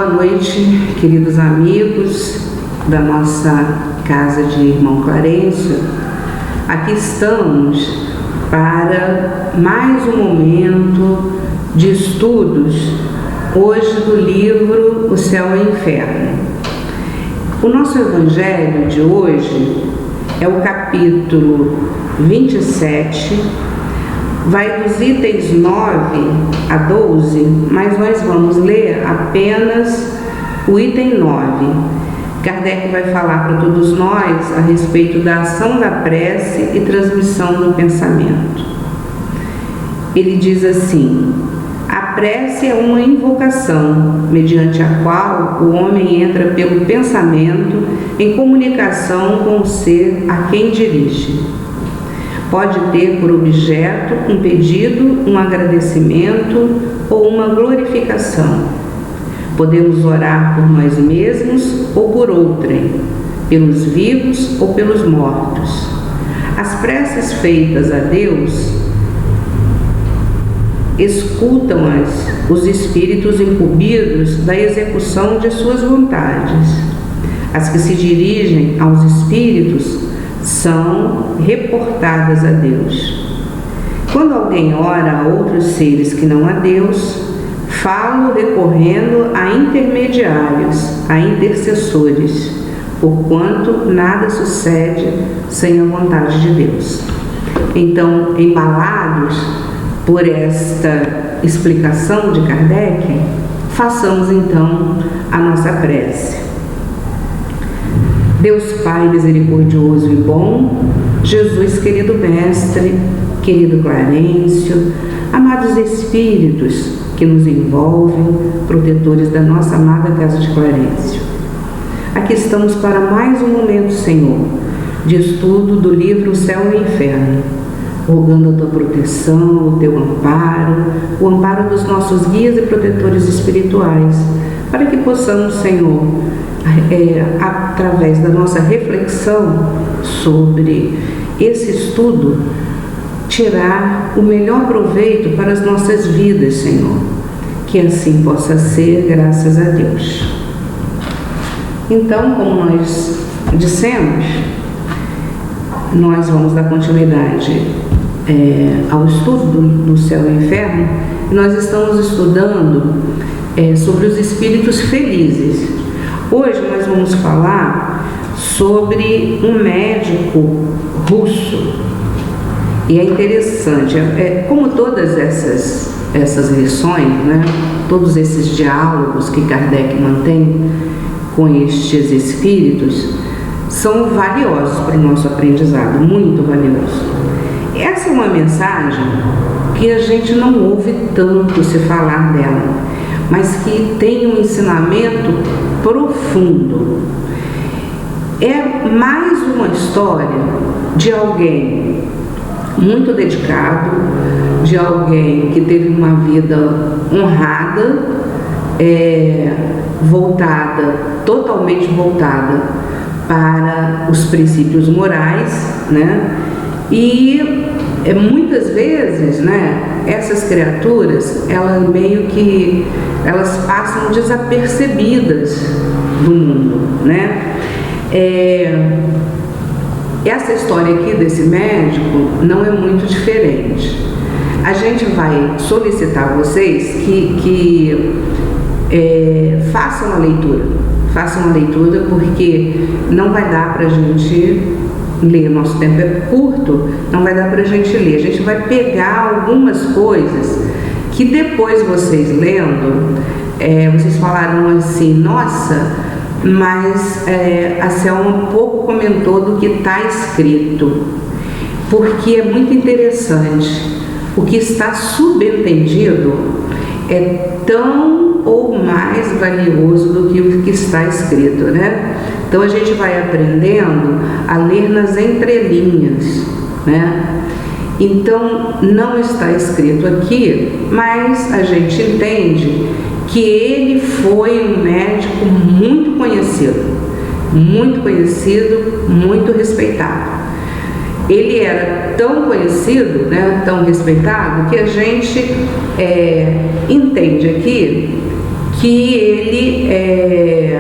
Boa noite, queridos amigos da nossa Casa de Irmão Clarencio. Aqui estamos para mais um momento de estudos, hoje do livro O Céu e o Inferno. O nosso evangelho de hoje é o capítulo 27, vai dos itens 9 a 12, mas nós vamos ler apenas o item 9. Kardec vai falar para todos nós a respeito da ação da prece e transmissão do pensamento. Ele diz assim: a prece é uma invocação, mediante a qual o homem entra pelo pensamento em comunicação com o ser a quem dirige. Pode ter por objeto um pedido, um agradecimento ou uma glorificação. Podemos orar por nós mesmos ou por outrem, pelos vivos ou pelos mortos. As preces feitas a Deus escutam-as os espíritos incumbidos da execução de suas vontades. As que se dirigem aos espíritos são reportadas a Deus. Quando alguém ora a outros seres que não a Deus, falo recorrendo a intermediários, a intercessores, porquanto nada sucede sem a vontade de Deus. Então, embalados por esta explicação de Kardec, façamos então a nossa prece. Deus Pai misericordioso e bom, Jesus querido Mestre, querido Clarencio, amados Espíritos que nos envolvem, protetores da nossa amada Casa de Clarencio. Aqui estamos para mais um momento, Senhor, de estudo do livro O Céu e o Inferno, rogando a Tua proteção, o Teu amparo, o amparo dos nossos guias e protetores espirituais, para que possamos, Senhor, através da nossa reflexão sobre esse estudo, tirar o melhor proveito para as nossas vidas, Senhor. Que assim possa ser, graças a Deus. Então, como nós dissemos, nós vamos dar continuidade ao estudo do Céu e o Inferno. Nós estamos estudando sobre os espíritos felizes. Hoje nós vamos falar sobre um médico russo. E é interessante, como todas essas lições, né, todos esses diálogos que Kardec mantém com estes espíritos, são valiosos para o nosso aprendizado, muito valiosos. Essa é uma mensagem que a gente não ouve tanto se falar dela, mas que tem um ensinamento profundo. É mais uma história de alguém muito dedicado, de alguém que teve uma vida honrada, totalmente voltada para os princípios morais, né? E muitas vezes, né, essas criaturas, elas passam desapercebidas do mundo, né? Essa história aqui desse médico não é muito diferente. A gente vai solicitar a vocês que façam a leitura, porque não vai dar para a gente ler, nosso tempo é curto, não vai dar para a gente ler. A gente vai pegar algumas coisas que depois vocês lendo, vocês falaram assim: nossa, mas a Selma pouco comentou do que está escrito, porque é muito interessante. O que está subentendido é tão ou mais valioso do que o que está escrito, né? Então a gente vai aprendendo a ler nas entrelinhas, né? Então não está escrito aqui, mas a gente entende que ele foi um médico muito conhecido, muito respeitado. Ele era tão conhecido, né, tão respeitado, que a gente entende aqui que ele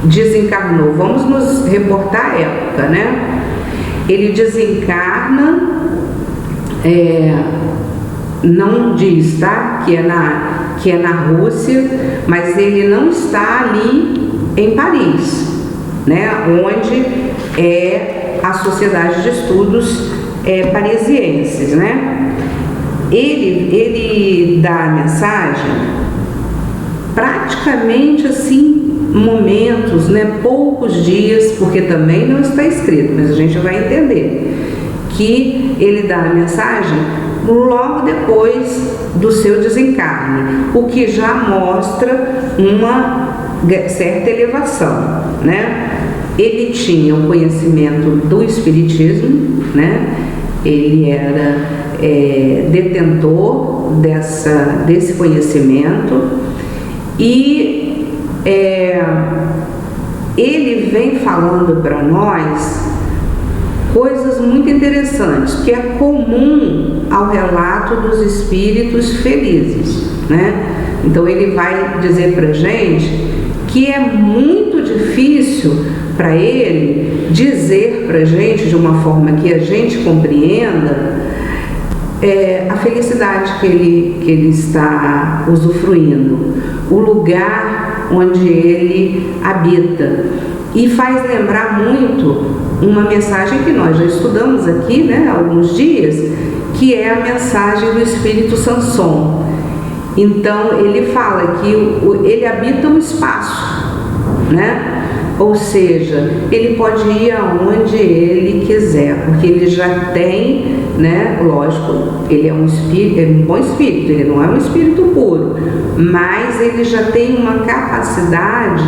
desencarnou. Vamos nos reportar a época, né? Ele desencarna, não diz, tá? Que é na Rússia, mas ele não está ali em Paris, né? Onde é a Sociedade de Estudos Parisienses, né? Ele dá a mensagem praticamente assim, momentos, né, poucos dias, porque também não está escrito, mas a gente vai entender que ele dá a mensagem logo depois do seu desencarne, o que já mostra uma certa elevação, né? Ele tinha o conhecimento do espiritismo, né? Ele era detentor desse conhecimento e ele vem falando para nós coisas muito interessantes, que é comum ao relato dos espíritos felizes, né? Então ele vai dizer para a gente que é muito difícil para ele dizer para a gente de uma forma que a gente compreenda a felicidade que ele está usufruindo, o lugar onde ele habita. E faz lembrar muito uma mensagem que nós já estudamos aqui, né, há alguns dias, que é a mensagem do espírito Sanson. Então ele fala que ele habita um espaço, né? Ou seja, ele pode ir aonde ele quiser, porque ele já tem, né? Lógico, ele é um bom espírito, ele não é um espírito puro, mas ele já tem uma capacidade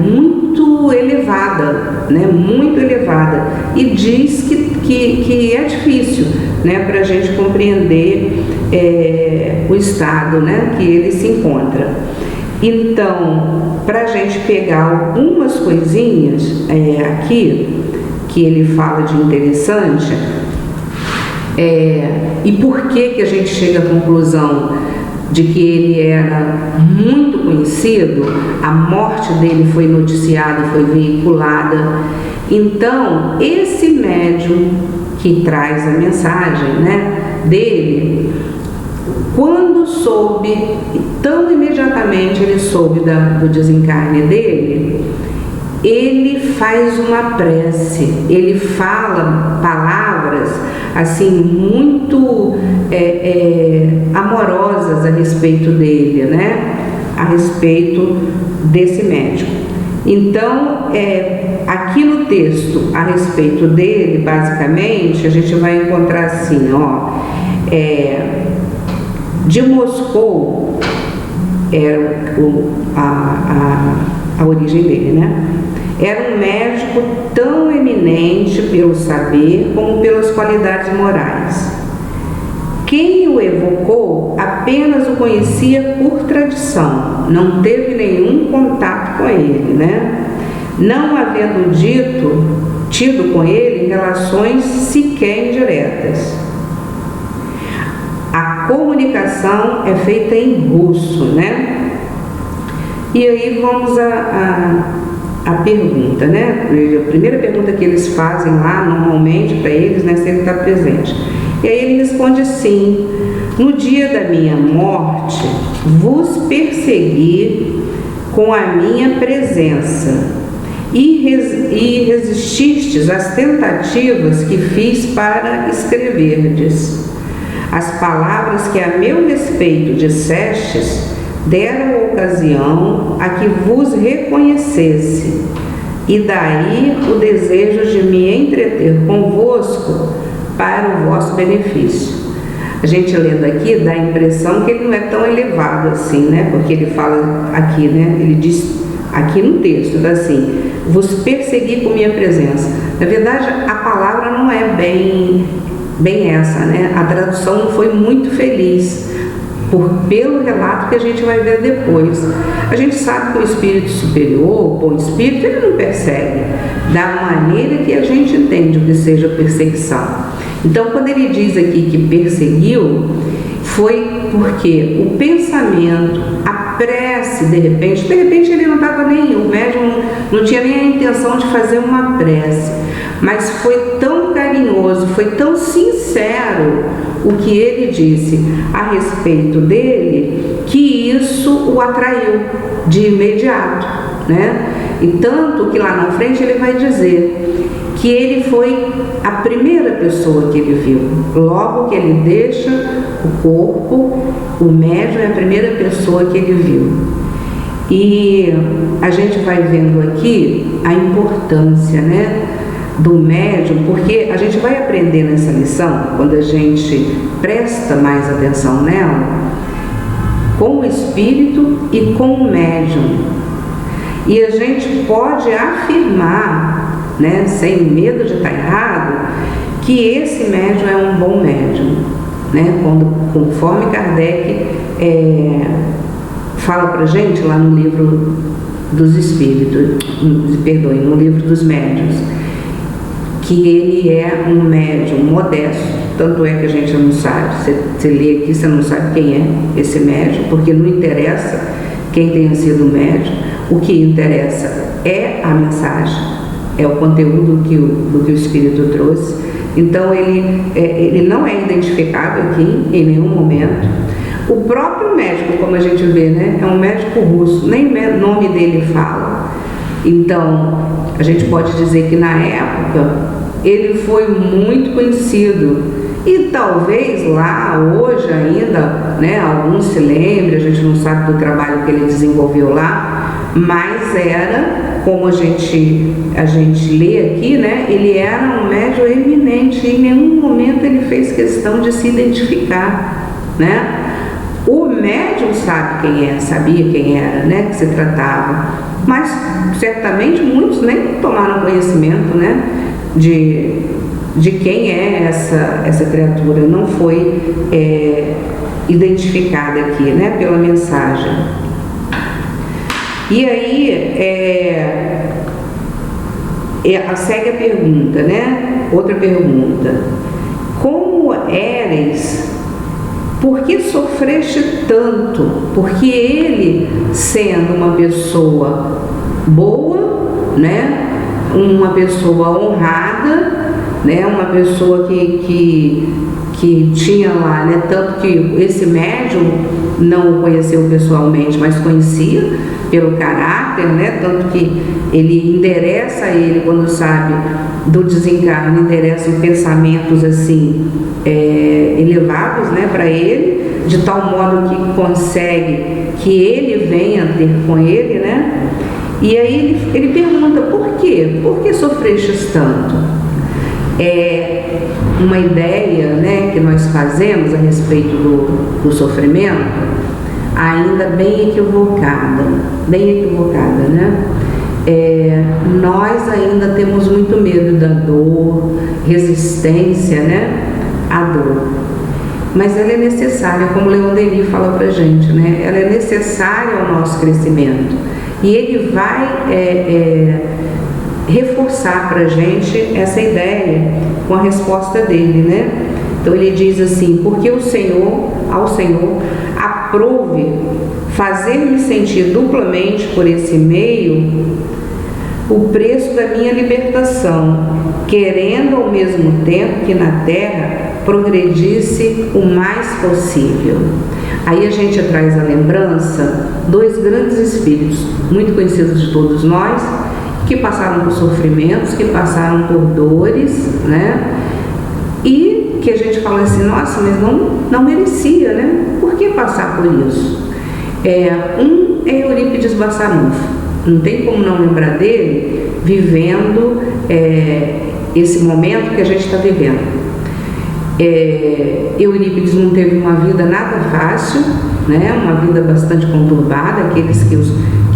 muito elevada, né? Muito elevada, e diz que é difícil, né, para a gente compreender o estado, né, que ele se encontra. Então, para a gente pegar algumas coisinhas aqui que ele fala de interessante, e por que a gente chega à conclusão de que ele era muito conhecido, a morte dele foi noticiada, foi veiculada. Então, esse médium que traz a mensagem, né, dele, quando soube, tão imediatamente ele soube do desencarne dele, ele faz uma prece, ele fala palavras assim muito amorosas a respeito dele, né? A respeito desse médico. Então, aqui no texto a respeito dele, basicamente, a gente vai encontrar assim, ó, de Moscou era a origem dele, né? Era um médico tão eminente pelo saber como pelas qualidades morais. Quem o evocou apenas o conhecia por tradição, não teve nenhum contato com ele, né? Não havendo tido com ele relações sequer indiretas. A comunicação é feita em russo, né? E aí vamos a pergunta, né? A primeira pergunta que eles fazem lá, normalmente, para eles, né, se ele está presente. E aí ele responde assim: no dia da minha morte, vos persegui com a minha presença e resististes às tentativas que fiz para escreverdes. As palavras que a meu respeito dissestes deram ocasião a que vos reconhecesse, e daí o desejo de me entreter convosco para o vosso benefício. A gente lendo aqui dá a impressão que ele não é tão elevado assim, né? Porque ele fala aqui, né? Ele diz aqui no texto, assim: vos persegui com minha presença. Na verdade, a palavra não é bem essa, né? A tradução não foi muito feliz, pelo relato que a gente vai ver depois. A gente sabe que o espírito superior, o bom espírito, ele não persegue da maneira que a gente entende o que seja perseguição. Então, quando ele diz aqui que perseguiu, foi porque o pensamento, a prece, de repente ele não estava nem, o médium não tinha nem a intenção de fazer uma prece, mas foi tão carinhoso, foi tão sincero o que ele disse a respeito dele, que isso o atraiu de imediato, né? E tanto que lá na frente ele vai dizer que ele foi a primeira pessoa que ele viu. Logo que ele deixa o corpo, o médium é a primeira pessoa que ele viu. E a gente vai vendo aqui a importância, né, do médium, porque a gente vai aprender nessa lição, quando a gente presta mais atenção nela, com o espírito e com o médium. E a gente pode afirmar, né, sem medo de estar errado, que esse médium é um bom médium, né? Conforme Kardec fala pra gente lá no livro dos espíritos, no livro dos médiuns, que ele é um médium modesto, tanto é que a gente não sabe, você lê aqui, você não sabe quem é esse médium, porque não interessa quem tenha sido o médium, o que interessa é a mensagem, é o conteúdo do que o Espírito trouxe. Então ele não é identificado aqui em nenhum momento. O próprio médico, como a gente vê, né, é um médico russo, nem o nome dele fala. Então a gente pode dizer que na época ele foi muito conhecido, e talvez lá hoje ainda, né, alguns se lembrem, a gente não sabe do trabalho que ele desenvolveu lá, mas era, como a gente lê aqui, né, ele era um médium eminente, e em nenhum momento ele fez questão de se identificar, né? O médium sabe quem é, sabia quem era, né, que se tratava, mas certamente muitos nem tomaram conhecimento, né, de quem é essa criatura, não foi identificada aqui, né, pela mensagem. E aí segue a pergunta, né? Outra pergunta: como eres? Por que sofreste tanto? Porque ele, sendo uma pessoa boa, né, uma pessoa honrada, né, uma pessoa que tinha lá, né, tanto que esse médium não o conheceu pessoalmente, mas conhecia pelo caráter, né, tanto que ele endereça ele, quando sabe do desencarne, endereça em pensamentos assim elevados, né, para ele, de tal modo que consegue que ele venha ter com ele, né? E aí ele pergunta: por quê? Por que sofrestes tanto? É uma ideia, né, que nós fazemos a respeito do sofrimento ainda bem equivocada, né? Nós ainda temos muito medo da dor, resistência, né, à dor. Mas ela é necessária, como Leon Denis fala pra gente, né? Ela é necessária ao nosso crescimento. E ele vai reforçar pra gente essa ideia com a resposta dele, né? Então ele diz assim: porque ao Senhor aprouve fazer-me sentir duplamente por esse meio o preço da minha libertação, querendo ao mesmo tempo que na terra progredisse o mais possível. Aí a gente traz a lembrança dois grandes espíritos, muito conhecidos de todos nós, que passaram por sofrimentos, que passaram por dores, né? E que a gente fala assim: nossa, mas não merecia, né? Por que passar por isso? Um é Eurípides Barçanufo, não tem como não lembrar dele, vivendo esse momento que a gente está vivendo. Eurípides não teve uma vida nada fácil, né? Uma vida bastante conturbada. Aqueles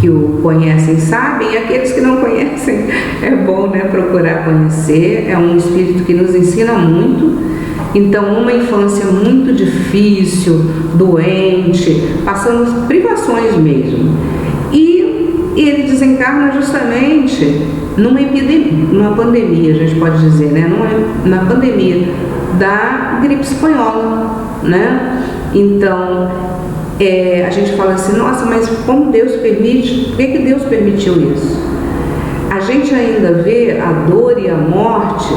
que o conhecem sabem, e aqueles que não conhecem é bom, né, procurar conhecer. É um espírito que nos ensina muito. Então, uma infância muito difícil, doente, passando privações mesmo. E ele desencarna justamente numa pandemia, a gente pode dizer, né? Na pandemia da gripe espanhola, né? Então, a gente fala assim, nossa, mas como Deus permite? Por que Deus permitiu isso? A gente ainda vê a dor e a morte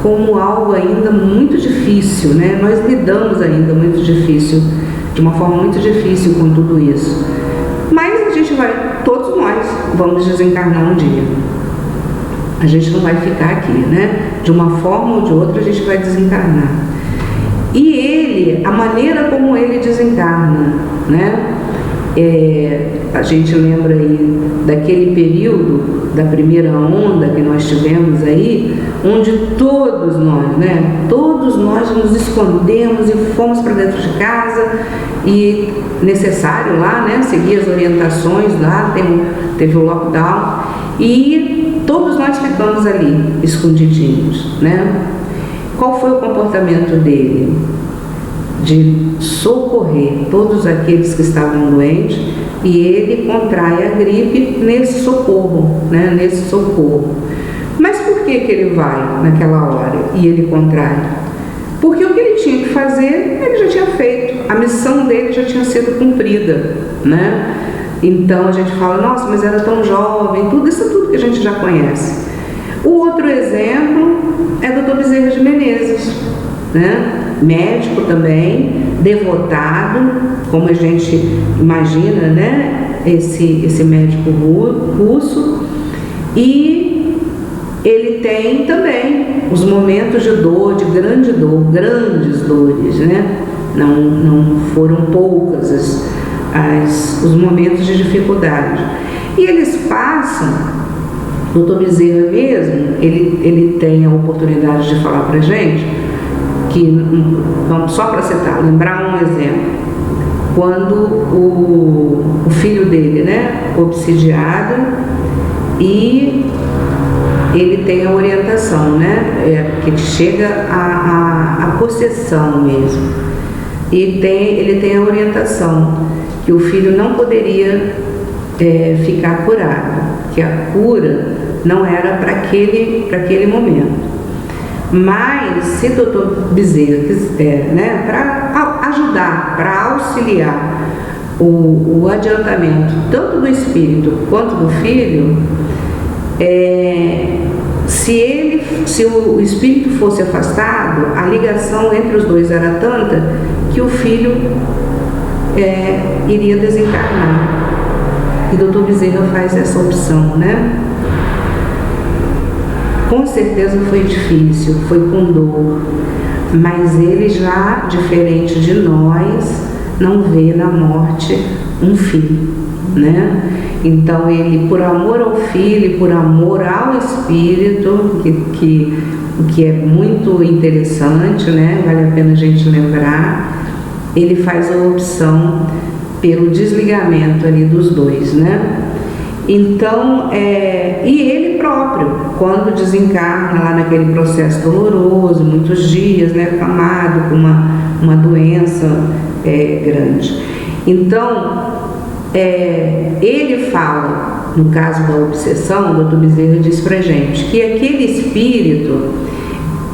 como algo ainda muito difícil, né? Nós lidamos ainda muito difícil, de uma forma muito difícil com tudo isso. Mas a gente vai, todos nós vamos desencarnar um dia. A gente não vai ficar aqui, né? De uma forma ou de outra a gente vai desencarnar. E ele, a maneira como ele desencarna, né? A gente lembra aí daquele período da primeira onda que nós tivemos aí, onde todos nós, né? Todos nós nos escondemos e fomos para dentro de casa, e necessário lá, né? Seguir as orientações lá, teve o lockdown, e todos nós ficamos ali, escondidinhos, né? Qual foi o comportamento dele? De socorrer todos aqueles que estavam doentes, e ele contrai a gripe nesse socorro, né? Nesse socorro. Mas por que ele vai naquela hora e ele contrai? Porque o que ele tinha que fazer, ele já tinha feito. A missão dele já tinha sido cumprida, né? Então a gente fala, nossa, mas era tão jovem, tudo isso é tudo que a gente já conhece. O outro exemplo é o Dr. Bezerra de Menezes, né? Médico também, devotado, como a gente imagina, né? Esse médico russo, e ele tem também os momentos de dor, de grande dor, grandes dores, né? Não foram poucas os momentos de dificuldade. E eles passam, o Dr. Bezerra mesmo, ele tem a oportunidade de falar pra gente, que, só para citar, lembrar um exemplo, quando o filho dele, né, obsidiado, e ele tem a orientação, né, que chega a possessão mesmo, e ele tem a orientação que o filho não poderia ficar curado, que a cura não era para aquele momento. Mas se o Dr. Bezerra quiser, né, para ajudar, para auxiliar o adiantamento tanto do espírito quanto do filho, se o espírito fosse afastado, a ligação entre os dois era tanta que o filho iria desencarnar. E o Dr. Bezerra faz essa opção, né? Com certeza foi difícil, foi com dor, mas ele já, diferente de nós, não vê na morte um fim, né? Então ele, por amor ao filho, por amor ao espírito, que é muito interessante, né? Vale a pena a gente lembrar, ele faz a opção pelo desligamento ali dos dois, né? Então, e ele próprio, quando desencarna lá naquele processo doloroso, muitos dias, né, acamado com uma doença grande. Então, ele fala, no caso da obsessão, o Dr. Bezerra diz pra gente que aquele espírito,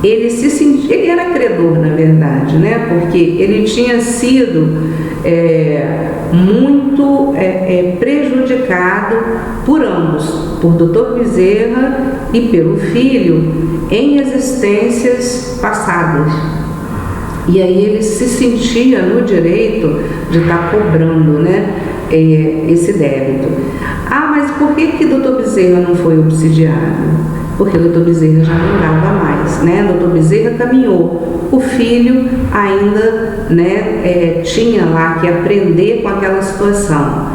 ele era credor, na verdade, né, porque ele tinha sido muito prejudicado por ambos, por Dr. Bezerra e pelo filho, em existências passadas. E aí ele se sentia no direito de estar cobrando, né, esse débito. Ah, mas por que Dr. Bezerra não foi obsidiado? Porque o Dr. Bezerra já não dava mais, né? O Dr. Bezerra caminhou, o filho ainda, né, tinha lá que aprender com aquela situação.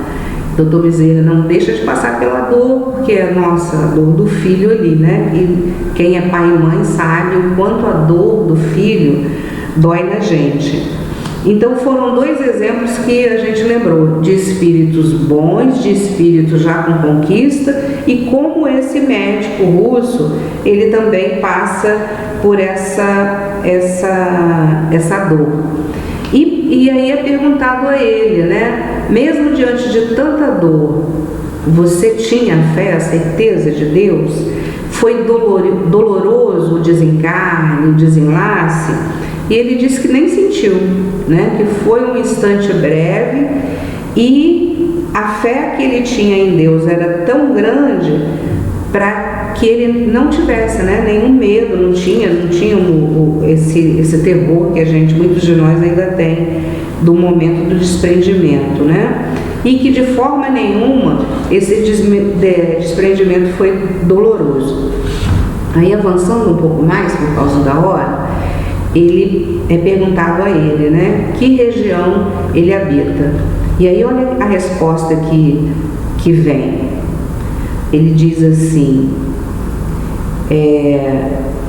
O Dr. Bezerra não deixa de passar pela dor, porque é a dor do filho ali, né? E quem é pai e mãe sabe o quanto a dor do filho dói na gente. Então foram dois exemplos que a gente lembrou, de espíritos bons, de espíritos já com conquista, e como esse médico russo, ele também passa por essa dor. E aí é perguntado a ele, né, mesmo diante de tanta dor, você tinha fé, a certeza de Deus? Foi doloroso o desencarne, o desenlace? E ele disse que nem sentiu, né? Que foi um instante breve e a fé que ele tinha em Deus era tão grande para que ele não tivesse, né, nenhum medo, não tinha esse terror que muitos de nós ainda tem do momento do desprendimento, né? E que de forma nenhuma esse desprendimento foi doloroso. Aí, avançando um pouco mais por causa da hora, ele é perguntado a ele, né, que região ele habita. E aí olha a resposta que vem. Ele diz assim: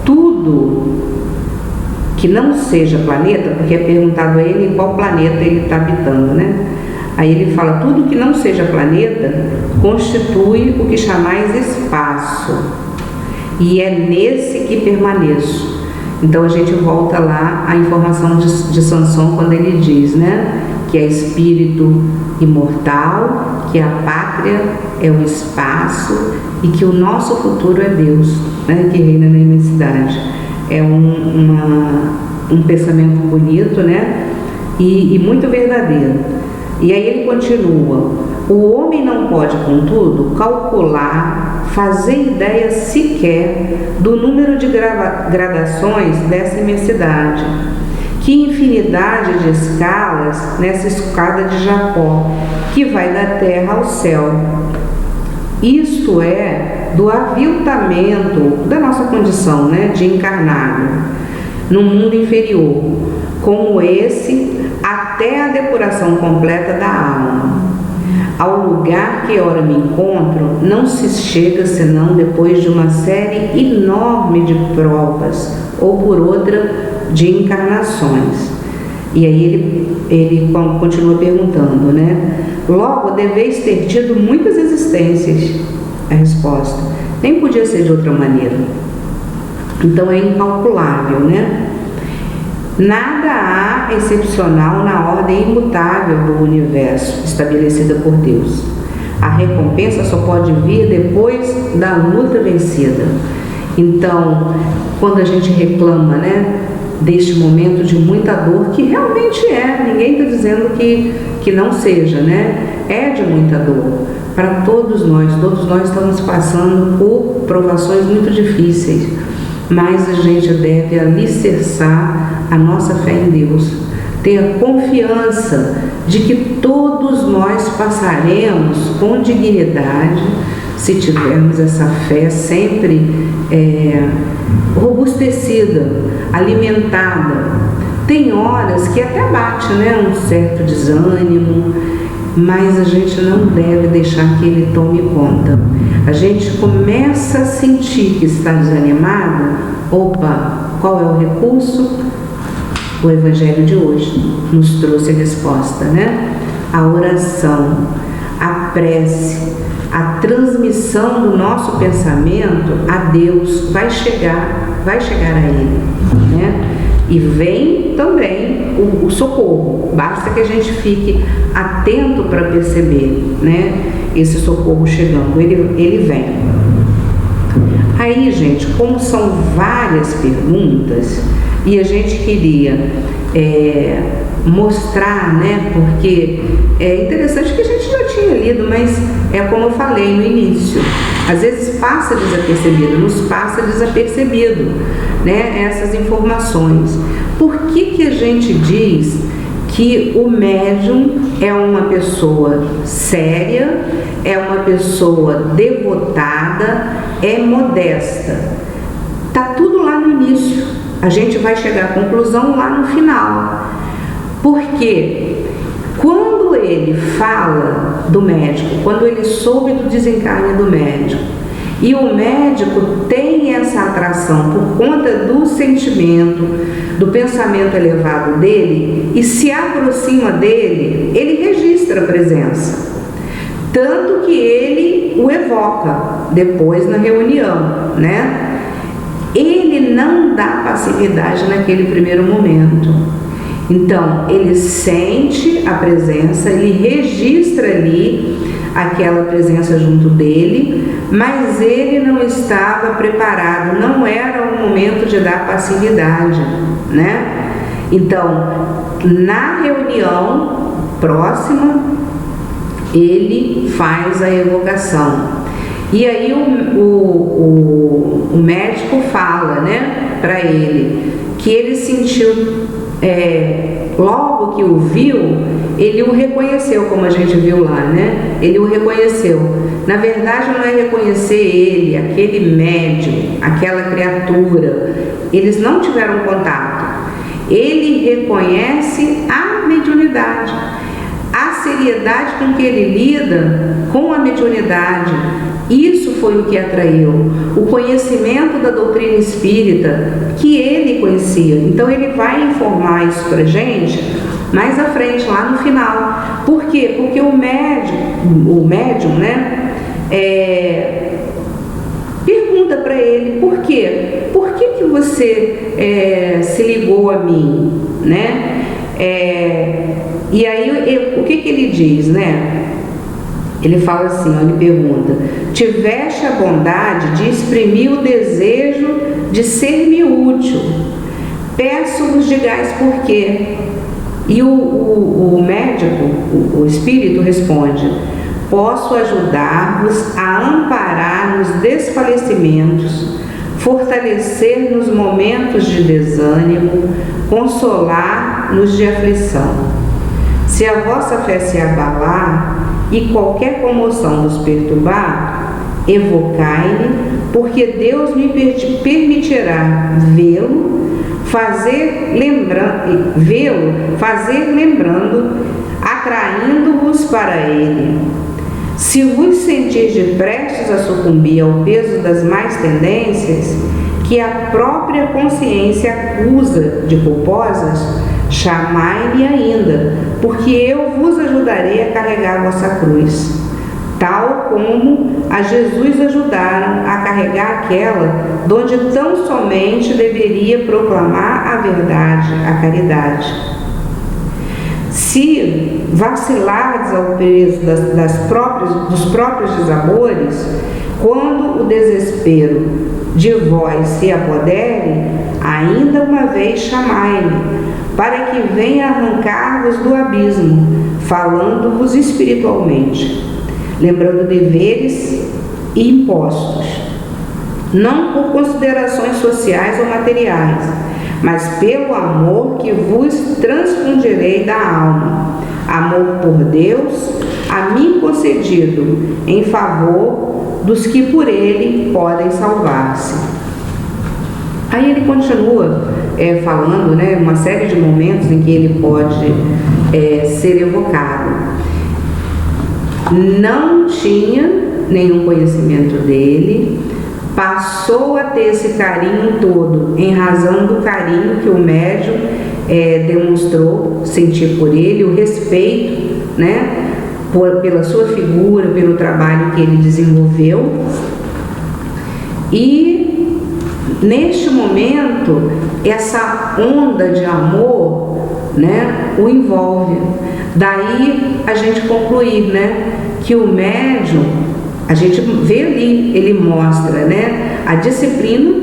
tudo que não seja planeta, porque é perguntado a ele em qual planeta ele está habitando, né? Aí ele fala: tudo que não seja planeta constitui o que chamais espaço, e é nesse que permaneço. Então a gente volta lá à informação de Sansão, quando ele diz, né, que é espírito imortal, que a pátria é o espaço e que o nosso futuro é Deus, né, que reina na imensidade. É um pensamento bonito, né, e muito verdadeiro. E aí ele continua: o homem não pode, contudo, calcular, fazer ideia sequer do número de gradações dessa imensidade. Que infinidade de escalas nessa escada de Jacó, que vai da terra ao céu. Isto é, do aviltamento da nossa condição, né, de encarnado no mundo inferior, como esse, até a depuração completa da alma. Ao lugar que ora me encontro, não se chega senão depois de uma série enorme de provas, ou por outra, de encarnações. E aí ele continua perguntando, né? Logo, deveis ter tido muitas existências. A resposta: nem podia ser de outra maneira. Então é incalculável, né? Nada há excepcional na ordem imutável do universo estabelecida por Deus. A recompensa só pode vir depois da luta vencida. Então, quando a gente reclama, né, deste momento de muita dor, que realmente é, ninguém está dizendo que não seja, né? É de muita dor para todos nós estamos passando por provações muito difíceis, mas a gente deve alicerçar a nossa fé em Deus, ter a confiança de que todos nós passaremos com dignidade, se tivermos essa fé sempre robustecida, alimentada. Tem horas que até bate, né, um certo desânimo, mas a gente não deve deixar que ele tome conta. A gente começa a sentir que está desanimado. Opa, qual é o recurso? O Evangelho de hoje nos trouxe a resposta, né? A oração, a prece, a transmissão do nosso pensamento a Deus vai chegar a Ele, né? E vem também o socorro, basta que a gente fique atento para perceber, né, esse socorro chegando, ele vem. Aí, gente, como são várias perguntas, e a gente queria mostrar, né, porque é interessante que a gente já tinha lido, mas é como eu falei no início, às vezes nos passa desapercebido, né, essas informações. Por que a gente diz que o médium é uma pessoa séria, é uma pessoa devotada, é modesta? Tá tudo lá no início. A gente vai chegar à conclusão lá no final. Porque quando ele fala do médico, quando ele soube do desencarne do médico, e o médico tem essa atração por conta do sentimento, do pensamento elevado dele, e se aproxima dele, ele registra a presença. Tanto que ele o evoca depois na reunião, né? Ele não dá passividade naquele primeiro momento. Então, ele sente a presença, ele registra ali aquela presença junto dele, mas ele não estava preparado, não era o momento de dar passividade, né? Então, na reunião próxima, ele faz a evocação. E aí o médico fala, né, para ele, que ele sentiu, logo que o viu, ele o reconheceu, como a gente viu lá, né? Ele o reconheceu. Na verdade, não é reconhecer ele, aquele médium, aquela criatura. Eles não tiveram contato. Ele reconhece a mediunidade, a seriedade com que ele lida com a mediunidade. Isso foi o que atraiu, o conhecimento da doutrina espírita que ele conhecia. Então ele vai informar isso pra gente mais à frente, lá no final. Por quê? Porque o médium, né, pergunta para ele: por quê? Por que você se ligou a mim, né? E aí o que ele diz, né? Ele fala assim, ele pergunta: tiveste a bondade de exprimir o desejo de ser-me útil. Peço-vos digais por quê. E o médico, o espírito, responde: posso ajudar-vos a amparar nos desfalecimentos, fortalecer nos momentos de desânimo, consolar nos de aflição. Se a vossa fé se abalar e qualquer comoção nos perturbar, evocai-me, porque Deus me permitirá vê-lo, fazer lembrando, atraindo-vos para ele. Se vos sentirdes prestes a sucumbir ao peso das más tendências, que a própria consciência acusa de culposas, chamai-me ainda, porque eu vos ajudarei a carregar a vossa cruz, tal como a Jesus ajudaram a carregar aquela donde tão somente deveria proclamar a verdade, a caridade. Se vacilardes ao peso dos próprios desabores, quando o desespero de vós se apodere, ainda uma vez chamai-me, para que venha arrancar-vos do abismo, falando-vos espiritualmente, lembrando deveres e impostos, não por considerações sociais ou materiais, mas pelo amor que vos transfundirei da alma, amor por Deus, a mim concedido, em favor dos que por ele podem salvar-se. Aí ele continua falando, né, uma série de momentos em que ele pode ser evocado. Não tinha nenhum conhecimento dele, passou a ter esse carinho todo em razão do carinho que o médium demonstrou sentir por ele, o respeito, né, pela sua figura, pelo trabalho que ele desenvolveu. E neste momento, essa onda de amor, né, o envolve. Daí a gente concluir, né, que o médium, a gente vê ali, ele mostra, né, a disciplina,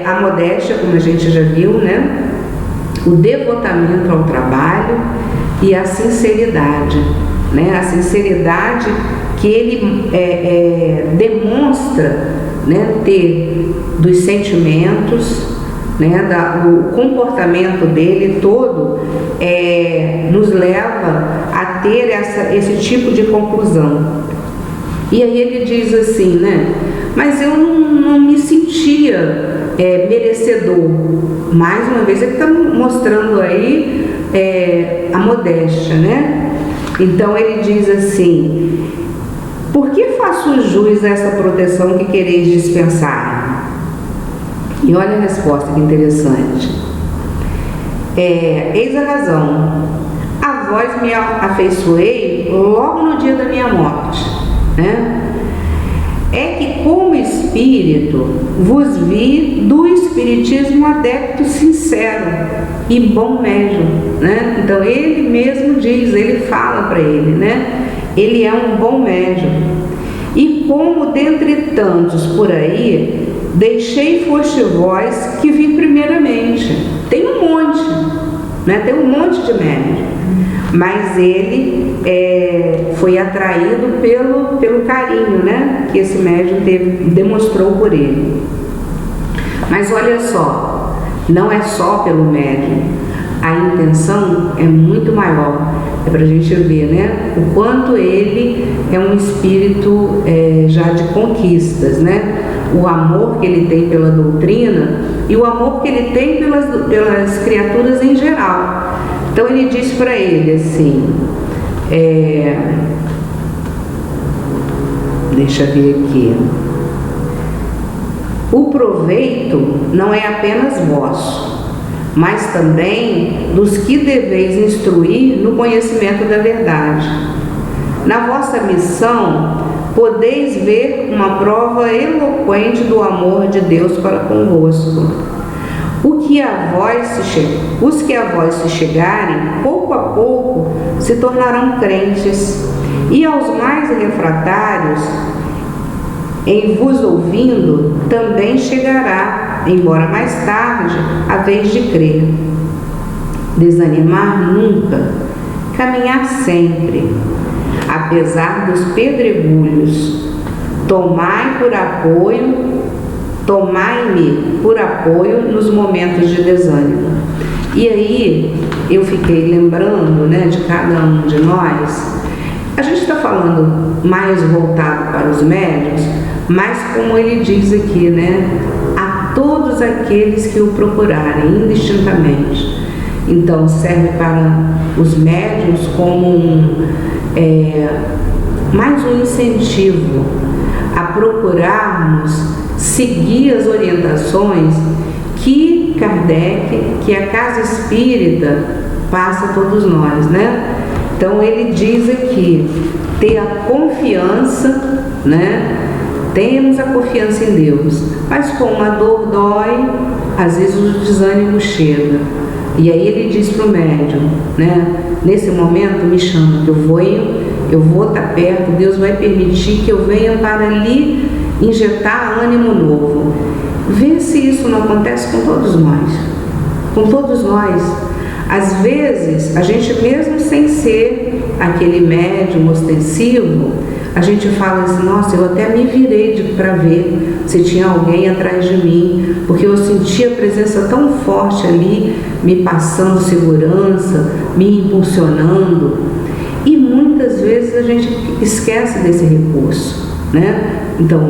a modéstia, como a gente já viu, né, o devotamento ao trabalho e a sinceridade, né, a sinceridade que ele demonstra, né, ter dos sentimentos, né, o comportamento dele todo nos leva a ter esse tipo de conclusão. E aí ele diz assim, né, mas eu não me sentia merecedor. Mais uma vez ele está mostrando aí a modéstia, né? Então ele diz assim: por que faço jus a essa proteção que quereis dispensar? E olha a resposta que interessante. Eis a razão. A vós me afeiçoei logo no dia da minha morte, né? É que como espírito vos vi do espiritismo adepto sincero e bom médium, né? Então ele mesmo diz, ele fala para ele, né? Ele é um bom médium. E como dentre tantos por aí, deixei foste vós que vi primeiramente. Tem um monte, né? Tem um monte de médium, mas ele foi atraído pelo carinho, né? Que esse médium demonstrou por ele. Mas olha só, não é só pelo médium, a intenção é muito maior. É para a gente ver, né? O quanto ele é um espírito já de conquistas, né? O amor que ele tem pela doutrina e o amor que ele tem pelas criaturas em geral. Então ele diz para ele assim, deixa eu ver aqui, o proveito não é apenas vosso, mas também dos que deveis instruir no conhecimento da verdade. Na vossa missão, podeis ver uma prova eloquente do amor de Deus para convosco. Os que a vós se chegarem, pouco a pouco, se tornarão crentes, e aos mais refratários, em vos ouvindo, também chegará, embora mais tarde, a vez de crer. Desanimar nunca, caminhar sempre, apesar dos pedregulhos. Tomai-me por apoio nos momentos de desânimo. E aí eu fiquei lembrando, né, de cada um de nós. A gente está falando mais voltado para os médiuns, mas como ele diz aqui, né, a todos aqueles que o procurarem indistintamente. Então serve para os médiuns como mais um incentivo a procurarmos seguir as orientações que Kardec, que a Casa Espírita passa a todos nós, né? Então ele diz aqui, ter a confiança, né? Temos a confiança em Deus, mas como a dor dói, às vezes o desânimo chega. E aí ele diz para o médium, né? Nesse momento me chama, que eu vou estar perto, Deus vai permitir que eu venha para ali injetar ânimo novo. Vê se isso não acontece com todos nós. Com todos nós. Às vezes, a gente mesmo sem ser aquele médium ostensivo, a gente fala assim, nossa, eu até me virei para ver se tinha alguém atrás de mim, porque eu senti a presença tão forte ali, me passando segurança, me impulsionando. E muitas vezes a gente esquece desse recurso, né? Então,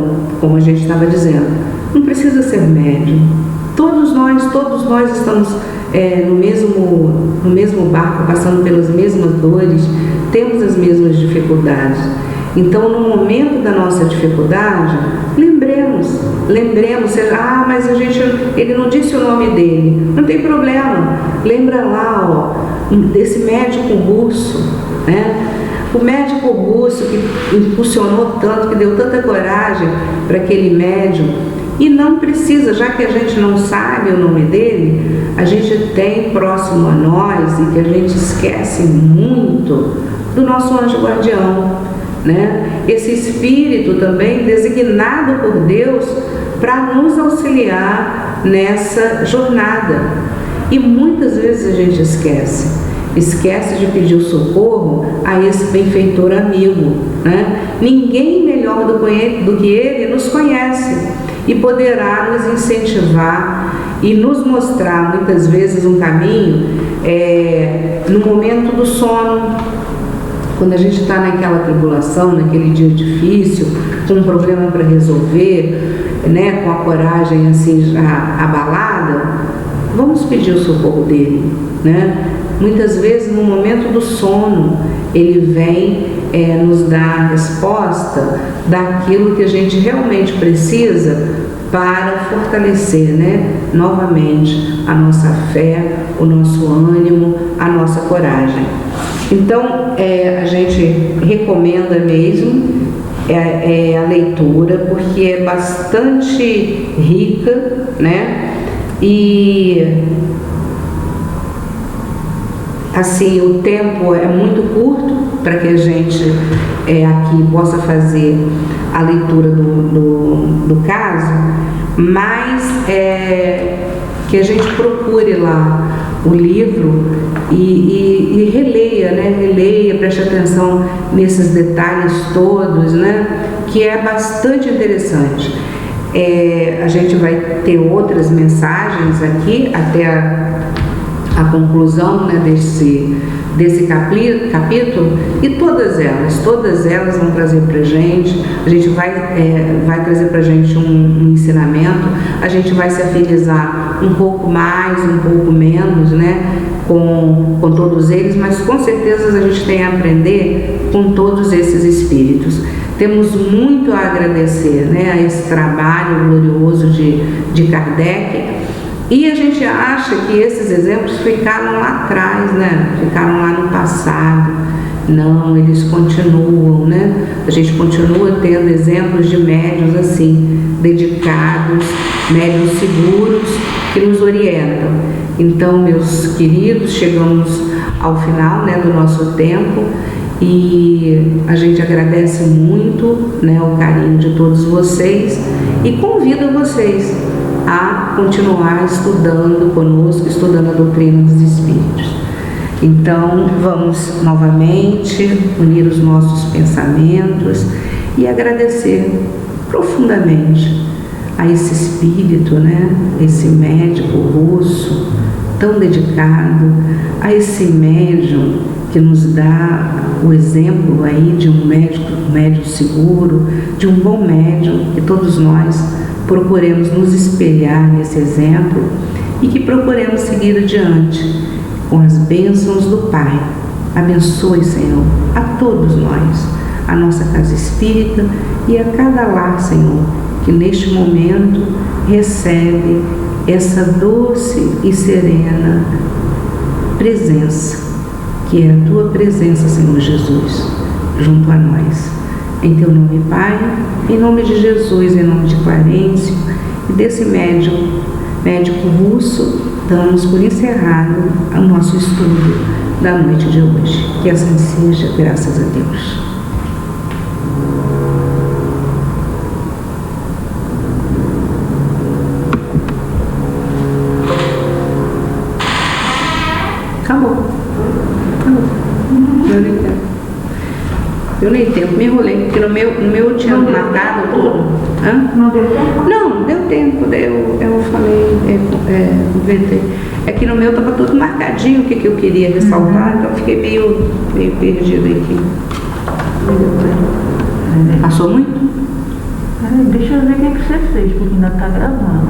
como a gente estava dizendo, não precisa ser médium. Todos nós estamos no mesmo barco, passando pelas mesmas dores, temos as mesmas dificuldades. Então, no momento da nossa dificuldade, lembremos, mas ele não disse o nome dele, não tem problema, lembra lá, desse médico russo, né? O médico russo que impulsionou tanto, que deu tanta coragem para aquele médium, e não precisa, já que a gente não sabe o nome dele, a gente tem próximo a nós, e que a gente esquece muito, do nosso anjo guardião, né? Esse espírito também designado por Deus para nos auxiliar nessa jornada. E muitas vezes a gente esquece de pedir o socorro a esse benfeitor amigo, né? Ninguém melhor do que ele nos conhece e poderá nos incentivar e nos mostrar muitas vezes um caminho no momento do sono. Quando a gente está naquela tribulação, naquele dia difícil, com um problema para resolver, né, com a coragem assim já abalada, vamos pedir o socorro dele, né? Muitas vezes no momento do sono ele vem nos dar a resposta daquilo que a gente realmente precisa para fortalecer, né, novamente a nossa fé, o nosso ânimo, a nossa coragem. Então, a gente recomenda mesmo a leitura, porque é bastante rica, né? E, assim, o tempo é muito curto, para que a gente aqui possa fazer a leitura do caso, mas que a gente procure lá o livro e releia, né? Releia, preste atenção nesses detalhes todos, né? Que é bastante interessante. A gente vai ter outras mensagens aqui até a conclusão, né, desse capítulo, e todas elas vão trazer para a gente vai trazer para a gente um ensinamento, a gente vai se afinizar um pouco mais, um pouco menos, né, com todos eles, mas com certeza a gente tem a aprender com todos esses espíritos. Temos muito a agradecer, né, a esse trabalho glorioso de Kardec. E a gente acha que esses exemplos ficaram lá atrás, né? Ficaram lá no passado. Não, eles continuam, né? A gente continua tendo exemplos de médiuns assim, dedicados, médiuns seguros, que nos orientam. Então, meus queridos, chegamos ao final, né, do nosso tempo, e a gente agradece muito, né, o carinho de todos vocês e convida vocês a continuar estudando conosco, estudando a doutrina dos Espíritos. Então, vamos novamente unir os nossos pensamentos e agradecer profundamente a esse espírito, né? Esse médico russo tão dedicado, a esse médium que nos dá o exemplo aí de um médium seguro, de um bom médium, que todos nós procuremos nos espelhar nesse exemplo e que procuremos seguir adiante com as bênçãos do Pai. Abençoe, Senhor, a todos nós, a nossa casa espírita e a cada lar, Senhor, que neste momento recebe essa doce e serena presença, que é a Tua presença, Senhor Jesus, junto a nós. Em Teu nome, Pai, em nome de Jesus, em nome de Clarencio e desse médico russo, damos por encerrado o nosso estudo da noite de hoje. Que assim seja, graças a Deus. Acabou. Eu nem tempo, me enrolei, porque no meu eu tinha marcado tudo. Hã? Não deu tempo? Não, deu tempo, eu falei, inventei. É que no meu estava tudo marcadinho, o que eu queria ressaltar, então eu fiquei meio perdida aqui. Passou muito? Deixa eu ver o que você fez, porque ainda está gravando.